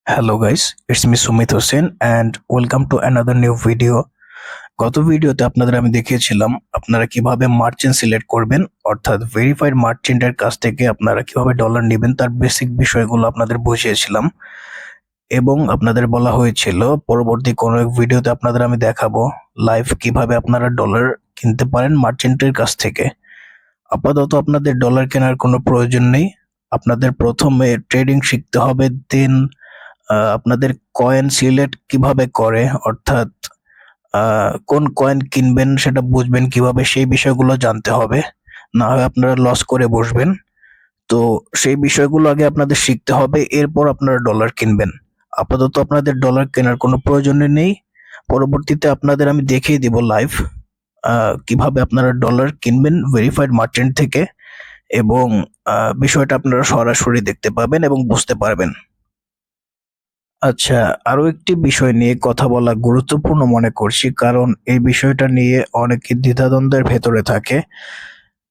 Hello guys, it's me Sumit Hussain and welcome to another new video. গত ভিডিওতে আপনাদের আমি দেখিয়েছিলাম আপনারা কিভাবে মার্চেন্ট সিলেক্ট করবেন, অর্থাৎ ভেরিফাইড মার্চেন্টের কাছ থেকে আপনারা কিভাবে ডলার নেবেন তার বেসিক বিষয়গুলো আপনাদের বুঝিয়েছিলাম এবং আপনাদের বলা হয়েছিল পরবর্তী কোনো এক ভিডিওতে আপনাদের আমি দেখাবো লাইভ কিভাবে আপনারা ডলার কিনতে পারেন মার্চেন্টের কাছ থেকে। আপাতত আপনাদের ডলার কেনার কোনো প্রয়োজন নেই। আপনাদের প্রথমে ট্রেডিং শিখতে হবে, দেন আপনাদের কয়েন সিলেক্ট কিভাবে করে, অর্থাৎ কোন কয়েন কিনবেন সেটা বুঝবেন কিভাবে, সেই বিষয়গুলো জানতে হবে, না হয় আপনারা লস করে বসবেন। তো সেই বিষয়গুলো আগে আপনাদের শিখতে হবে, এরপর আপনারা ডলার কিনবেন। আপাতত আপনাদের ডলার কেনার কোনো প্রয়োজন নেই। পরবর্তীতে আপনাদের আমি দেখিয়ে দিব লাইভ কিভাবে আপনারা ডলার কিনবেন ভেরিফাইড মার্চেন্ট থেকে, এবং বিষয়টা আপনারা সরাসরি দেখতে পাবেন এবং বুঝতে পারবেন। আচ্ছা, আরো একটি বিষয় নিয়ে কথা বলা গুরুত্বপূর্ণ মনে করছি, কারণ এই বিষয়টা নিয়ে অনেকে দ্বিধাদ্বন্দ্বের ভেতরে থাকে।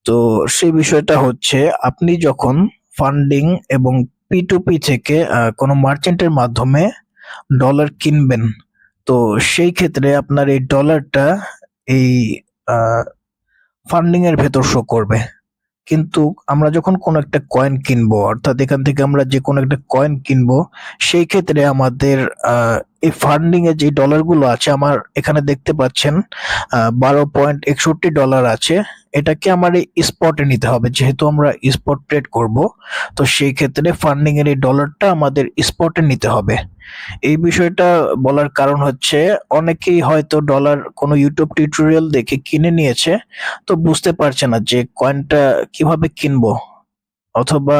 তো সেই বিষয়টা হচ্ছে, আপনি যখন ফান্ডিং এবং P2P থেকে কোনো মার্চেন্টের মাধ্যমে ডলার কিনবেন, তো সেই ক্ষেত্রে আপনার এই ডলারটা এই ফান্ডিং এর ভেতর শো করবে। কিন্তু আমরা যখন কোনো একটা কয়েন কিনবো, অর্থাৎ এখান থেকে আমরা যে কোনো একটা কয়েন কিনবো, সেই ক্ষেত্রে আমাদের এই ফান্ডিং এ যে ডলারগুলো আছে, আমার এখানে দেখতে পাচ্ছেন $12.61 আছে। এটাকে আমার এই স্পটে নিতে হবে, যেহেতু আমরা স্পট ট্রেড করব। তো সেই ক্ষেত্রে ফান্ডিং এর এই ডলারটা আমাদের স্পটে নিতে হবে। এই বিষয়টা বলার কারণ হচ্ছে, অনেকেই হয়তো ডলার কোনো ইউটিউব টিউটোরিয়াল দেখে কিনে নিয়েছে, তো বুঝতে পারছে না যে কয়েনটা কিভাবে কিনবো, অথবা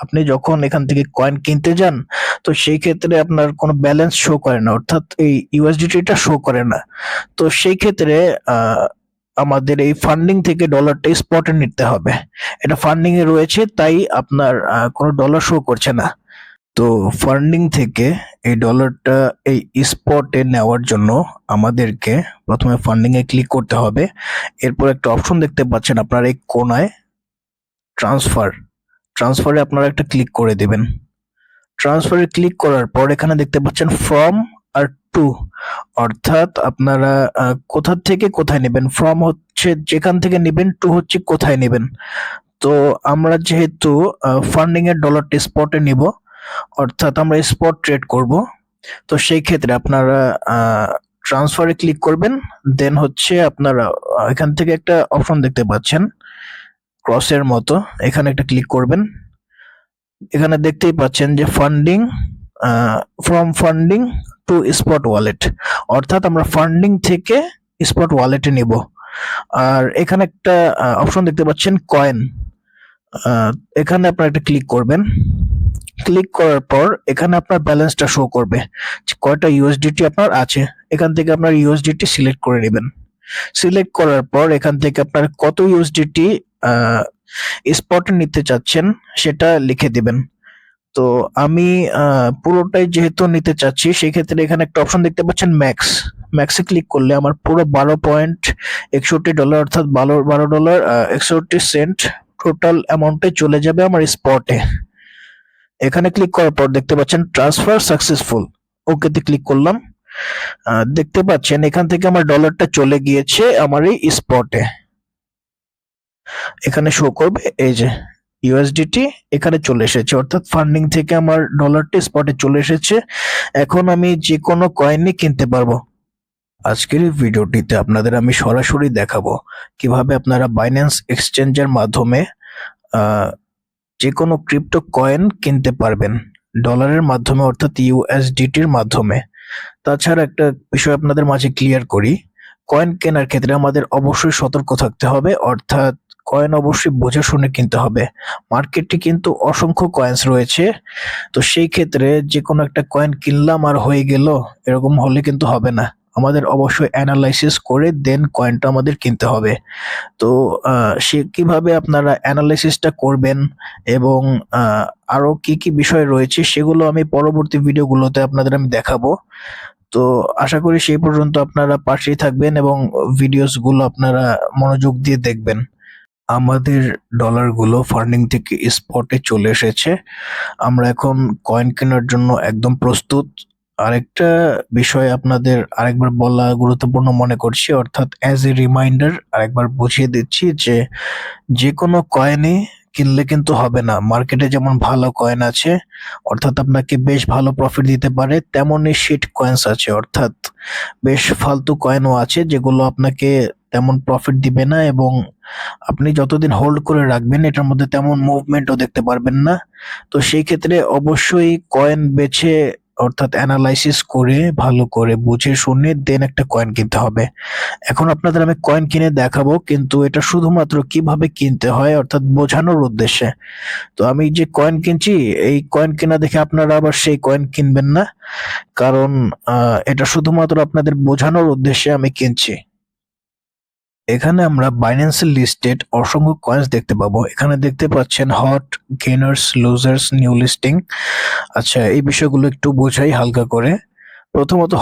আপনি যখন এখান থেকে কয়েন কিনতে যান, তো সেই ক্ষেত্রে আপনার কোনো ব্যালেন্স শো করে না, অর্থাৎ এই ইউএসডিটিটা শো করে না। তো সেই ক্ষেত্রে আমাদের এই ফান্ডিং থেকে ডলারটা স্পটে নিতে হবে। এটা ফান্ডিং এ রয়েছে, তাই আপনার কোনো ডলার শো করছে না। তো ফান্ডিং থেকে এই ডলারটা এই স্পটে নেওয়ার জন্য আমাদেরকে প্রথমে ফান্ডিং এ ক্লিক করতে হবে। এরপর একটা অপশন দেখতে পাচ্ছেন আপনার এই কোনায়, ট্রান্সফারে আপনারা একটা ক্লিক করে দিবেন। ট্রান্সফারে ক্লিক করার পর এখানে দেখতে পাচ্ছেন ফ্রম আর টু, অর্থাৎ আপনারা কোথা থেকে কোথায় নেবেন। ফ্রম হচ্ছে যেখান থেকে নেবেন, টু হচ্ছে কোথায় নেবেন। তো আমরা যেহেতু ফান্ডিং এর ডলারটা স্পটে নিব, অর্থাৎ আমরা স্পট ট্রেড করব, তো সেই ক্ষেত্রে আপনারা ট্রান্সফারে ক্লিক করবেন। দেন হচ্ছে আপনারা এখান থেকে একটা অপশন দেখতে পাচ্ছেন ক্রসের মতো, এখানে একটা ক্লিক করবেন। এখানে দেখতেই পাচ্ছেন যে funding, from funding two spot wallet, অর্থাৎ আমরা ফান্ডিং থেকে স্পট ওয়ালেটে নিব। আর এখানে একটা অপশন দেখতে পাচ্ছেন কয়েন, এখানে আপনারা একটা ক্লিক করবেন। ক্লিক করার পর এখানে আপনার ব্যালেন্সটা শো করবে, কয়টা ইউএসডিটি আপনার আছে। এখান থেকে আপনার ইউএসডিটি সিলেক্ট করে নেবেন। সিলেক্ট করার পর এখান থেকে আপনার কত ইউএসডিটি স্পটে নিতে চাচ্ছেন সেটা লিখে দিবেন। তো আমি পুরোটাই যেহেতু নিতে চাচ্ছি, সেক্ষেত্রে এখানে একটা অপশন দেখতে পাচ্ছেন ম্যাক্সে ক্লিক করলে আমার পুরো $12.61, অর্থাৎ $12.61 টোটাল অ্যামাউন্টে চলে যাবে আমার স্পটে। এখানে ক্লিক করার পর দেখতে পাচ্ছেন ট্রান্সফার সাকসেসফুল, ওকেতে ক্লিক করলাম। দেখতে পাচ্ছেন এখান থেকে আমার ডলারটা চলে গিয়েছে আমার এই স্পটে। এখানে শো করবে এই যে ইউএসডিটি এখানে চলে এসেছে, অর্থাৎ ফান্ডিং থেকে আমার ডলারটি স্পটে চলে এসেছে। এখন আমি যে কোনো কয়েনই কিনতে পারবো। আজকের এই ভিডিওটিতে আপনাদের আমি সরাসরি দেখাবো কিভাবে আপনারা বাইন্যান্স এক্সচেঞ্জের মাধ্যমে যে কোনো ক্রিপ্টো কয়েন কিনতে পারবেন ডলারের মাধ্যমে, অর্থাৎ ইউএসডিটির মাধ্যমে। তাছাড়া একটা বিষয় আপনাদের মাঝে ক্লিয়ার করি, কয়েন কেনার ক্ষেত্রে আমাদের অবশ্যই সতর্ক থাকতে হবে, অর্থাৎ কয়েন অবশ্যই বুঝে শুনে কিনতে হবে। মার্কেটে কিন্তু অসংখ্য কয়েন্স রয়েছে, তো সেই ক্ষেত্রে যে কোনো একটা কয়েন কিনলাম আর হয়ে গেল, এরকম হলে কিন্তু হবে না। আমাদের অবশ্যই অ্যানালাইসিস করে দেন কয়েনটা আমাদের কিনতে হবে। তো সে কিভাবে আপনারা অ্যানালাইসিসটা করবেন এবং আরো কি কি বিষয় রয়েছে সেগুলো আমি পরবর্তী ভিডিওগুলোতে আপনাদের আমি দেখাবো। তো আশা করি সেই পর্যন্ত আপনারা পাশেই থাকবেন এবং ভিডিওস গুলো আপনারা মনোযোগ দিয়ে দেখবেন। আমাদের ডলারগুলো ফান্ডিং থেকে স্পটে চলে এসেছে। আমরা এখন কয়েন কেনার জন্য একদম প্রস্তুত। আরেকটা বিষয় আপনাদের আরেকবার বলা গুরুত্বপূর্ণ মনে করছি, অর্থাৎ অ্যাজ এ রিমাইন্ডার আরেকবার বুঝিয়ে দিচ্ছি যে যেকোনো কয়েনই কিনলে কিন্তু হবে না। মার্কেটে যেমন ভালো কয়েন আছে, অর্থাৎ আপনাকে বেশ ভালো প্রফিট দিতে পারে, তেমনই শিট কয়েনস আছে, অর্থাৎ বেশ ফালতু কয়েনও আছে যেগুলো আপনাকে তেমন প্রফিট দিবে না এবং আপনি যতদিন হোল্ড করে রাখবেন এটার মধ্যে তেমন মুভমেন্টও দেখতে পারবেন না। তো সেই ক্ষেত্রে অবশ্যই কয়েন বেছে অর্থাৎ অ্যানালাইসিস করে ভালো করে বুঝে শুনে দেন একটা কয়েন কিনতে হবে। এখন আপনাদের আমি কয়েন কিনে দেখাবো, কিন্তু এটা শুধুমাত্র কিভাবে কিনতে হয় অর্থাৎ বোঝানোর উদ্দেশ্যে। তো আমি যে কয়েন কিনছি এই কয়েন কেনা দেখে আপনারা আবার সেই কয়েন কিনবেন না, কারণ এটা শুধুমাত্র আপনাদের বোঝানোর উদ্দেশ্যে আমি কিনছি। এখানে আমরা বাইন্যান্সের লিস্টেড অসংখ্য কয়েন্স দেখতে পাবো। এখানে দেখতে পাচ্ছেন hot, gainers, losers, new listing. আচ্ছা, এই বিষয়গুলো একটু বোঝাই হালকা করে। প্রথমত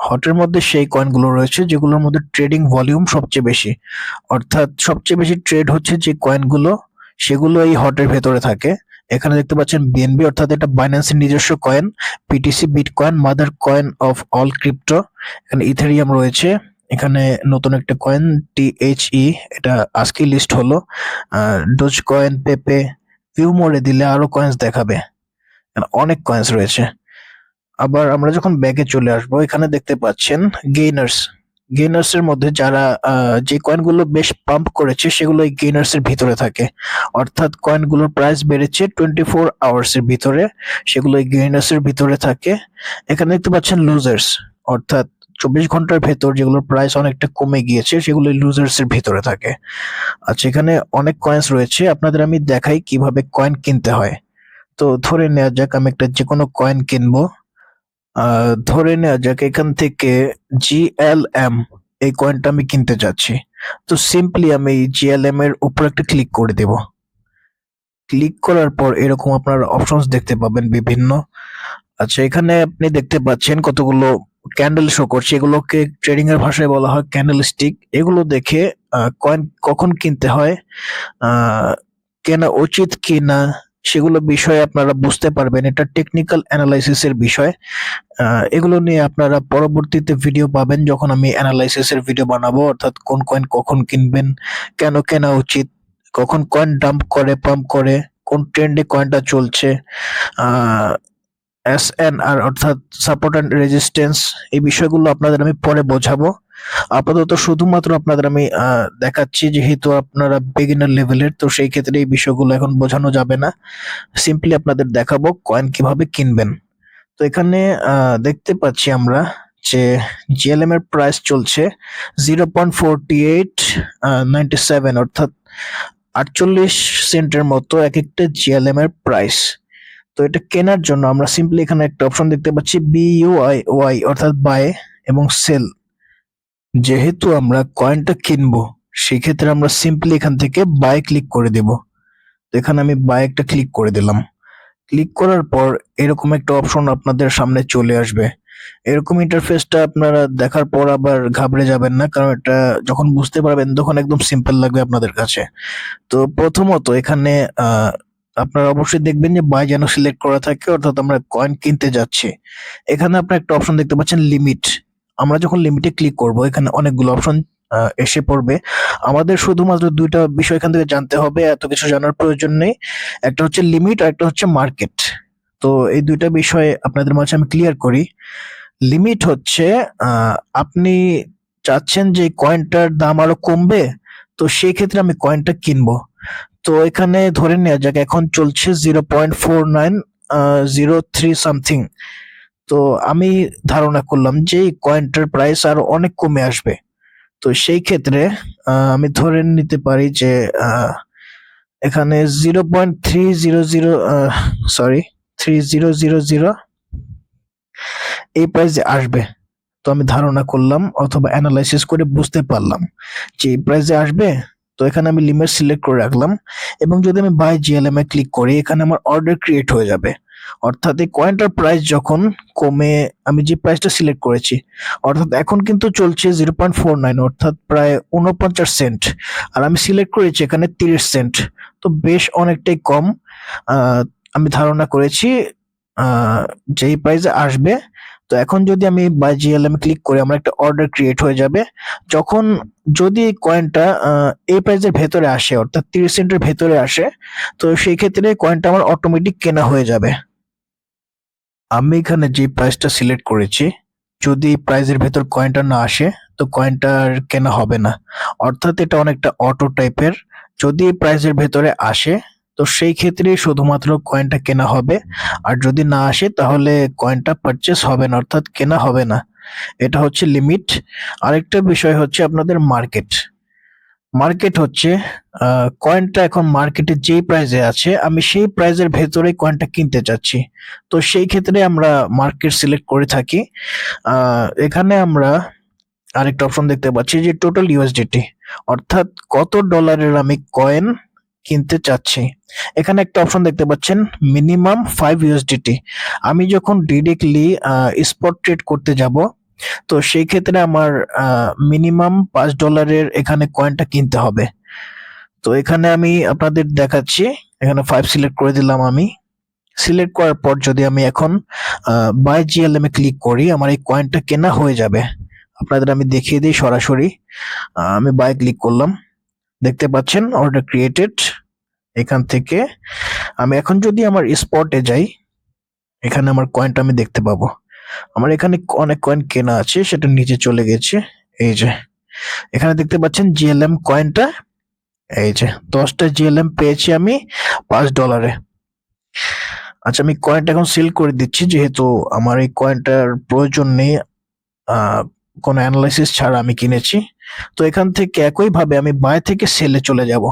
হটের মধ্যে সেই কয়েনগুলো রয়েছে যেগুলোর মধ্যে ট্রেডিং ভলিউম সবচেয়ে বেশি, অর্থাৎ সবচেয়ে বেশি ট্রেড হচ্ছে যে কয়েনগুলো সেগুলো এই হটের ভেতরে থাকে। এখানে দেখতে পাচ্ছেন বিএনবি, অর্থাৎ এটা বাইন্যান্সের নিজস্ব coin. PTC, bitcoin, mother coin of all crypto. এখানে ইথেরিয়াম রয়েছে। এখানে নতুন একটা কয়েন টিএইচই, এটা আজকে লিস্ট হলো। ডোজ কয়েন, পেপে। ভিউ মোডে দিলে আরো কয়েন্স দেখাবে, অনেক কয়েন্স রয়েছে। আবার আমরা যখন ব্যাগে চলে আসবো এখানে দেখতে পাচ্ছেন গেইনার্স এর মধ্যে যারা যে কয়েনগুলো বেশ পাম্প করেছে সেগুলো এই গেইনার্স এর ভিতরে থাকে, অর্থাৎ কয়েনগুলোর প্রাইস বেড়েছে 24 আওয়ার্স এর ভিতরে, সেগুলো এই গেইনার্স এর ভিতরে থাকে। এখানে দেখতে পাচ্ছেন লুজার্স, অর্থাৎ 24 ঘন্টার ভেতর যেগুলোর প্রাইস অনেকটা কমে গিয়েছে সেগুলো লুজার্স এর ভিতরে থাকে। আচ্ছা, এখানে অনেক কয়েন্স রয়েছে, আপনাদের আমি দেখাই কিভাবে কয়েন কিনতে হয়। তো ধরে নেওয়া যাক আমি একটা যে কোনো কয়েন কিনবো। ধরে নেওয়া যাক এখান থেকে জিএলএম, এই কয়েনটা আমি কিনতে যাচ্ছি। তো সিম্পলি আমি জিএলএম এর উপর একটা ক্লিক করে দেব। ক্লিক করার পর এরকম আপনার অপশনস দেখতে পাবেন বিভিন্ন। আচ্ছা, এখানে আপনি দেখতে পাচ্ছেন কতগুলো ক্যান্ডেল শো করছে, এগুলোকে ট্রেডিং এর ভাষায় বলা হয় ক্যান্ডেল স্টিক। এগুলো দেখে কয়েন কখন কিনতে হয়, আহ কেনা উচিত কিনা সেগুলো বিষয়ে আপনারা বুঝতে পারবেন। এটা টেকনিক্যাল অ্যানালাইসিস এর বিষয়। এগুলো নিয়ে আপনারা পরবর্তীতে ভিডিও পাবেন যখন আমি অ্যানালাইসিস এর ভিডিও বানাবো, অর্থাৎ কোন কয়েন কখন কিনবেন, কেন কেনা উচিত, কখন কয়েন ডাম্প করে, পাম্প করে, কোন ট্রেন্ডে কয়েনটা চলছে, আহ এসএনআর অর্থাৎ সাপোর্ট অ্যান্ড রেজিস্ট্যান্স, এই বিষয়গুলো আপনাদের আমি পরে বোঝাবো। আপাতত শুধুমাত্র আপনাদের আমি দেখাচ্ছি, যেহেতু আপনারা বিগিনার লেভেলের, তো সেই ক্ষেত্রে এই বিষয়গুলো এখন বোঝানো যাবে না। সিম্পলি আপনাদের দেখাবো কয়েন কিভাবে কিনবেন। তো এখানে দেখতে পাচ্ছি আমরা যে জিএলএম এর প্রাইস চলছে 0.4897, অর্থাৎ 48 সেন্টের মতো এক একটা জিএলএম এর প্রাইস। তো এটা কেনার জন্য আমরা সিম্পলি এখানে একটা অপশন দেখতে পাচ্ছি বিইউআই, অর্থাৎ বাই এবং সেল। যেহেতু আমরা কয়েনটা কিনবো সেক্ষেত্রে আমরা সিম্পলি এখান থেকে বাই ক্লিক করে দেব। তো এখানে আমি বাই একটা ক্লিক করে দিলাম। ক্লিক করার পর এরকম একটা অপশন আপনাদের সামনে চলে আসবে। এরকম ইন্টারফেসটা আপনারা দেখার পর আবার ঘাবড়ে যাবেন না, কারণ এটা যখন বুঝতে পারবেন তখন একদম সিম্পল লাগবে আপনাদের কাছে। তো প্রথমত এখানে আপনারা অবশ্যই দেখবেন যে বাই যেন সিলেক্ট করা থাকে, অর্থাৎ আমরা কয়েন কিনতে যাচ্ছি। এখানে আপনার একটা অপশন দেখতে পাচ্ছেন লিমিট। আমরা যখন লিমিটে ক্লিক করব এখানে অনেকগুলো অপশন এসে পড়বে। আমাদের শুধুমাত্র দুইটা বিষয় এখান থেকে জানতে হবে, এত কিছু জানার প্রয়োজন নেই। একটা হচ্ছে লিমিট আর একটা হচ্ছে মার্কেট। তো এই দুইটা বিষয় আপনাদের মাঝে আমি ক্লিয়ার করি। লিমিট হচ্ছে আপনি চাচ্ছেন যে কয়েনটার দাম আরো কমবে, তো সেই ক্ষেত্রে আমি কয়েনটা কিনবো। তো এখানে ধরে নেওয়া যাক এখন চলছে 0.4903 সামথিং। তো আমি ধারণা করলাম যে এই কয়েনটার প্রাইস আরো অনেক কমে আসবে। তো সেই ক্ষেত্রে আমি ধরে নিতে পারি যে এখানে 0.300, সরি, 3000 এই প্রাইসে আসবে। তো আমি ধারণা করলাম অথবা অ্যানালাইসিস করে বুঝতে পারলাম যে এই প্রাইসে আসবে। তো এখানে আমি লিমিট সিলেক্ট করে রাখলাম এবং যদি আমি বাই জিএলএম এ ক্লিক করি এখানে আমার অর্ডার ক্রিয়েট হয়ে যাবে। অর্থাৎ এই কয়েনটার প্রাইস যখন কমে, আমি যে প্রাইসটা সিলেক্ট করেছি, অর্থাৎ এখন কিন্তু চলছে 0.49, অর্থাৎ প্রায় 49 সেন্ট, আর আমি সিলেক্ট করেছি এখানে 30 সেন্ট। তো বেশ অনেকটাই কম। আমি ধারণা করেছি যেই প্রাইসে আসবে। তো এখন যদি আমি বাই জিএলএম ক্লিক করি, আমার একটা অর্ডার ক্রিয়েট হয়ে যাবে। যখন যদি এই কয়েনটা এই প্রাইসের ভেতরে আসে, অর্থাৎ 30 সেন্টের ভেতরে আসে, তো সেই ক্ষেত্রে কয়েনটা আমার অটোমেটিক কেনা হয়ে যাবে। আমি এখানে যে প্রাইসটা সিলেক্ট করেছি, যদি প্রাইসের ভেতর কয়েনটা না আসে, তো কয়েনটা আর কেনা হবে না। অর্থাৎ এটা অনেকটা অটো টাইপের। যদি প্রাইসের ভেতরে আসে, তো সেই ক্ষেত্রে শুধুমাত্র কয়েনটা কেনা হবে, আর যদি না আসে তাহলে কয়েনটা পারচেস হবে না, অর্থাৎ কেনা হবে না। এটা হচ্ছে লিমিট। আরেকটা বিষয় হচ্ছে আপনাদের মার্কেট। মার্কেট হচ্ছে কয়েনটা এখন মার্কেটে যেই প্রাইসে আছে, আমি সেই প্রাইসের ভেতরে কয়েনটা কিনতে চাচ্ছি। তো সেই ক্ষেত্রে আমরা মার্কেট সিলেক্ট করে থাকি। এখানে আমরা আরেকটা অপশন দেখতে পাচ্ছি যে টোটাল ইউএসডিটি, অর্থাৎ কত ডলারের আমি কয়েন কিনতে চাচ্ছি। এখানে একটা অপশন দেখতে পাচ্ছেন মিনিমাম 5 ইউএসডিটি। আমি যখন ডিরেক্টলি স্পট ট্রেড করতে যাব, তো সেই ক্ষেত্রে আমার মিনিমাম $5 এখানে কয়েনটা কিনতে হবে। তো এখানে আমি আপনাদের দেখাচ্ছি, এখানে 5 সিলেক্ট করে দিলাম আমি। সিলেক্ট করার পর যদি আমি এখন বাই জিএলএম এ ক্লিক করি, আমার এই কয়েনটা কেনা হয়ে যাবে। আপনাদের আমি দেখিয়ে দিই সরাসরি। আমি বাই ক্লিক করলাম, দেখতে পাচ্ছেন অর্ডার ক্রিয়েটেড। এখান থেকে আমি এখন যদি আমার স্পটে যাই, এখানে আমার কয়েনটা আমি দেখতে পাবো। আমার এখানে অনেক কয়েন কেনা আছে, সেটা নিচে চলে গেছে। এই যে এখানে দেখতে পাচ্ছেন জিএলএম কয়েনটা, এই যে 10টা জিএলএম পেয়েছি আমি $5। আচ্ছা, আমি কয়েনটা এখন সেল করে দিচ্ছি, যেহেতু আমার এই কয়েনটার প্রয়োজন নেই, কোনো অ্যানালাইসিস ছাড়া আমি কিনেছি। তো এখান থেকে একইভাবে আমি বাই থেকে সেলে চলে যাব।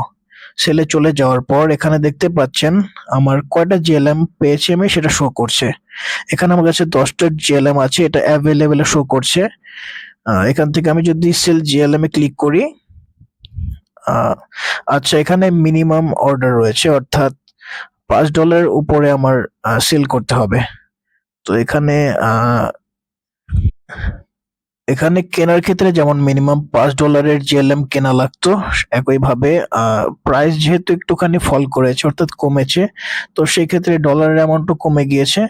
সেলে চলে যাওয়ার পর এখানে দেখতে পাচ্ছেন আমার কয়টা জিএলএম পেয়েছি আমি, সেটা শো করছে। এখানে আমার কাছে 10টা জিএলএম আছে, এটা অ্যাভেলেবেল শো করছে। এখান থেকে আমি যদি সেল জিএলএম এ ক্লিক করি, আচ্ছা এখানে মিনিমাম অর্ডার রয়েছে, অর্থাৎ $5 উপরে আমার সেল করতে হবে। তো এখানে কেনার ক্ষেত্রে যেমন মিনিমাম $5 জিএলএম কেনা লাগতো, একইভাবে প্রাইস যেহেতু একটুখানি ফল করেছে, অর্থাৎ কমেছে, তো সেই ক্ষেত্রে ডলারের অ্যামাউন্টও কমে গিয়েছে।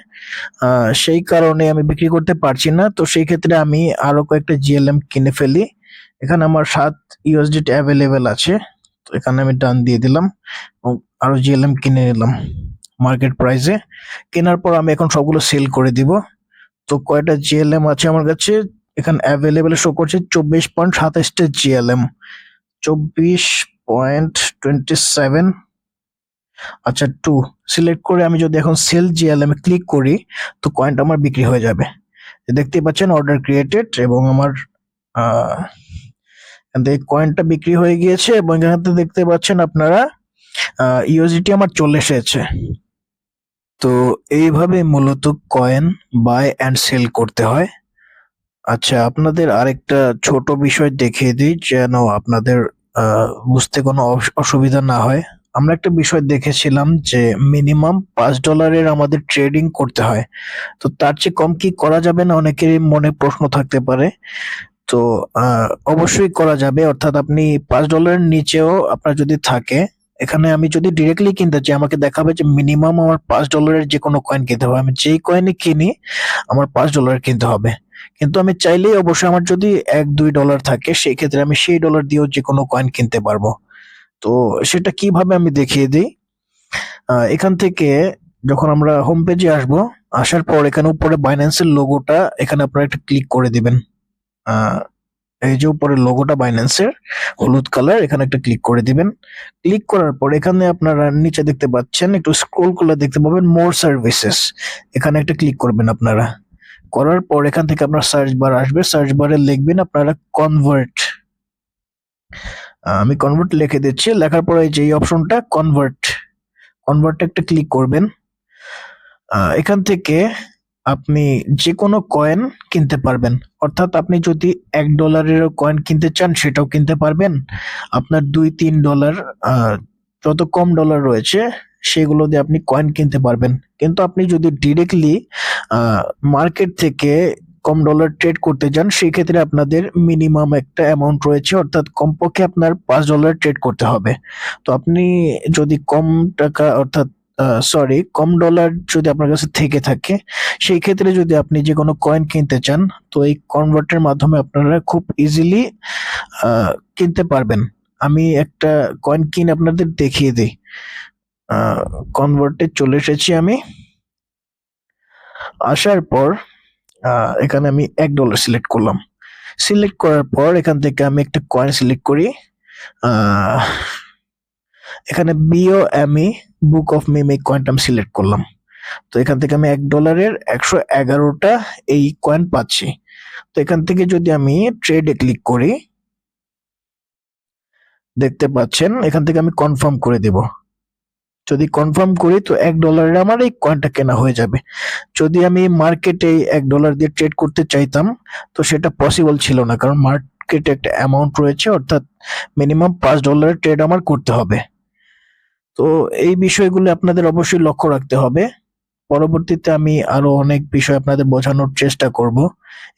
সেই কারণে আমি বিক্রি করতে পারছি না। তো সেই ক্ষেত্রে আমি আরো কয়েকটা জিএলএম কিনে ফেলি। এখানে আমার 7 ইউএসডিটি অ্যাভেলেবেল আছে। তো এখানে আমি ডান দিয়ে দিলাম এবং আরো জিএলএম কিনে নিলাম মার্কেট প্রাইসে। কেনার পর আমি এখন সবগুলো সেল করে দিব। তো কয়টা জিএলএম আছে আমার কাছে, এখানে অ্যাভেলেবেল শো করছে 24.27টা জিএলএম। 24.27, আচ্ছা 2 সিলেক্ট করে আমি যদি এখন সেল জিএলএম এ ক্লিক করি, তো কয়েনটা আমার বিক্রি হয়ে যাবে। দেখতে পাচ্ছেন অর্ডার ক্রিয়েটেড, এবং আমার কয়েনটা বিক্রি হয়ে গিয়েছে, এবং এখানে দেখতে পাচ্ছেন আপনারা ইউএসডিটি আমার চলে এসেছে। তো এইভাবে মূলত কয়েন বাই অ্যান্ড সেল করতে হয়। আচ্ছা, আপনাদের আরেকটা ছোট বিষয় দেখিয়ে দিই, যেন আপনাদের বুঝতে কোনো অসুবিধা না হয়। আমরা একটা বিষয় দেখেছিলাম যে মিনিমাম $5 আমাদের ট্রেডিং করতে হয়। তো তার চেয়ে কম কি করা যাবে না, অনেকেরই মনে প্রশ্ন থাকতে পারে। তো অবশ্যই করা যাবে, অর্থাৎ আপনি $5 নিচেও আপনার যদি থাকে, এখানে আমি যদি ডিরেক্টলি কিনতে চাই, আমাকে দেখাবে যে মিনিমাম আমার $5 যে কোনো কয়েন কিনতে হবে। আমি যেই কয়েনই কিনি আমার $5 কিনতে হবে। কিন্তু আমি চাইলেই অবশ্যই, আমার যদি $1-2 থাকে, সেই ক্ষেত্রে আমি সেই ডলার দিয়েও যে কোনো কয়েন কিনতে পারবো। তো সেটা কিভাবে আমি দেখিয়ে দিই। এখান থেকে যখন আমরা হোম পেজে আসবো, আসার পর এখানে উপরে বাইন্যান্সের লোগোটা, এখানে আপনারা একটা ক্লিক করে দিবেন। এই যে উপরে লোগোটা বাইন্যান্সের হলুদ কালার, এখানে একটা ক্লিক করে দিবেন। ক্লিক করার পর এখানে আপনারা নিচে দেখতে পাচ্ছেন, একটু স্ক্রল করলে দেখতে পাবেন মোর সার্ভিসেস, এখানে একটা ক্লিক করবেন আপনারা। করার পর এখান থেকে আপনার সার্চ বার আসবে, সার্চ বারে লিখবেন আপনারা কনভার্ট। আমি কনভার্ট লিখে দিচ্ছি, লেখার পরে যে অপশনটা কনভার্ট, কনভার্ট একটা ক্লিক করবেন। এখান থেকে আপনি যে কোনো কয়েন কিনতে পারবেন, অর্থাৎ আপনি যদি $1 কয়েন কিনতে চান, সেটাও কিনতে পারবেন। আপনার $2-3 যত কম ডলার রয়েছে সেগুলো দিয়ে আপনি কয়েন কিনতে পারবেন। কিন্তু আপনি যদি ডিরেক্টলি মার্কেট থেকে কম ডলার ট্রেড করতে যান, সেই ক্ষেত্রে আপনাদের মিনিমাম একটা অ্যামাউন্ট রয়েছে, অর্থাৎ কমপক্ষে আপনার $5 ট্রেড করতে হবে। তো আপনি যদি কম টাকা অর্থাৎ কম ডলার যদি আপনার কাছে থেকে থাকে, সেই ক্ষেত্রে যদি আপনি যে কোনো কয়েন কিনতে চান, তো এই কনভার্টের মাধ্যমে আপনারা খুব ইজিলি কিনতে পারবেন। আমি একটা কয়েন কিনে আপনাদের দেখিয়ে দিই। কনভার্টে চলে এসেছি আমি। আসার পর এখানে আমি $1 সিলেক্ট করলাম। সিলেক্ট করার পর এখান থেকে আমি একটা কয়েন সিলেক্ট করি। আহ, এখানে BOME বুক অফ মিম এই কয়েনটা আমি সিলেক্ট করলাম। তো এখান থেকে আমি $1 111টা এই কয়েন পাচ্ছি। তো এখান থেকে যদি আমি ট্রেডে ক্লিক করি, দেখতে পাচ্ছেন এখান থেকে আমি কনফার্ম করে দেব। যদি কনফার্ম করি তো $1 আমার এই কয়েনটা কেনা হয়ে যাবে। যদি আমি মার্কেটে $1 দিয়ে ট্রেড করতে চাইতাম, তো সেটা পসিবল ছিল না, কারণ মার্কেটে একটা অ্যামাউন্ট রয়েছে, অর্থাৎ মিনিমাম $5 ট্রেড আমার করতে হবে। তো এই বিষয়গুলো আপনাদের অবশ্যই লক্ষ্য রাখতে হবে। পরবর্তীতে আমি আরো অনেক বিষয় আপনাদের বোঝানোর চেষ্টা করব,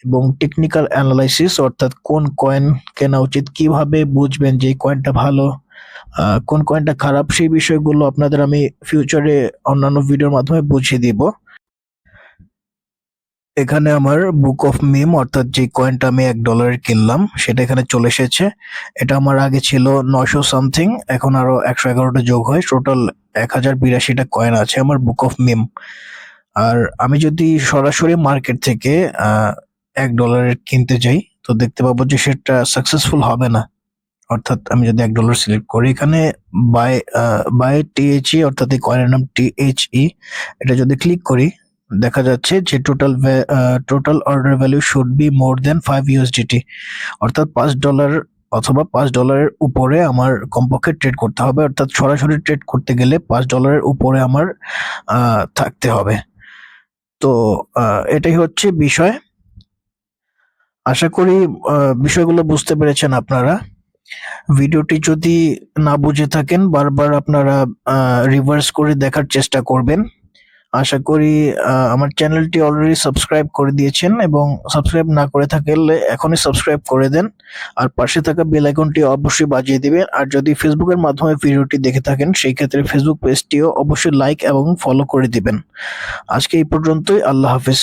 এবং টেকনিক্যাল অ্যানালাইসিস অর্থাৎ কোন কয়েন কেনা উচিত, কিভাবে বুঝবেন যে এই কয়েনটা ভালো, কোন কয়েনটা খারাপ, সেই বিষয়গুলো আপনাদের আমি ফিউচারে অন্যান্য ভিডিওর মাধ্যমে বুঝিয়ে দিব। এখানে আমার বুক অফ মিম অর্থাৎ যে কয়েনটা আমি $1 কিনলাম সেটা এখানে চলে এসেছে। এটা আমার আগে ছিল 900 সামথিং, এখন আরো 111টা যোগ হয়, টোটাল 1082টা কয়েন আছে আমার বুক অফ মিম। আর আমি যদি সরাসরি মার্কেট থেকে $1 কিনতে যাই, তো দেখতে পাবো যে সেটা সাকসেসফুল হবে না। অর্থাৎ আমি যদি $1 সিলেক্ট করি, এখানে বাই বাই THE অর্থাৎ এই কয়েনের নাম THE, এটা যদি ক্লিক করি, দেখা যাচ্ছে যে total order value should be more than $5 অর্থাৎ $5 অথবা $5 উপরে আমার কমপক্ষে ট্রেড করতে হবে। অর্থাৎ সরাসরি ট্রেড করতে গেলে $5 উপরে আমার থাকতে হবে। তো এটাই হচ্ছে বিষয়। আশা করি বিষয়গুলো বুঝতে পেরেছেন আপনারা। ভিডিওটি যদি না বুঝে থাকেন, বারবার আপনারা রিভার্স করে দেখার চেষ্টা করবেন। আশা করি আমার চ্যানেলটি অলরেডি সাবস্ক্রাইব করে দিয়েছেন, এবং সাবস্ক্রাইব না করে থাকলে এখনই সাবস্ক্রাইব করে দেন। আর পাশে থাকা বেল আইকনটি অবশ্যই বাজিয়ে দিবেন। আর যদি ফেসবুকের মাধ্যমে ভিডিওটি দেখে থাকেন, সেই ক্ষেত্রে ফেসবুক পেজটিও অবশ্যই লাইক এবং ফলো করে দিবেন। আজকে এই পর্যন্তই। আল্লাহ হাফেজ।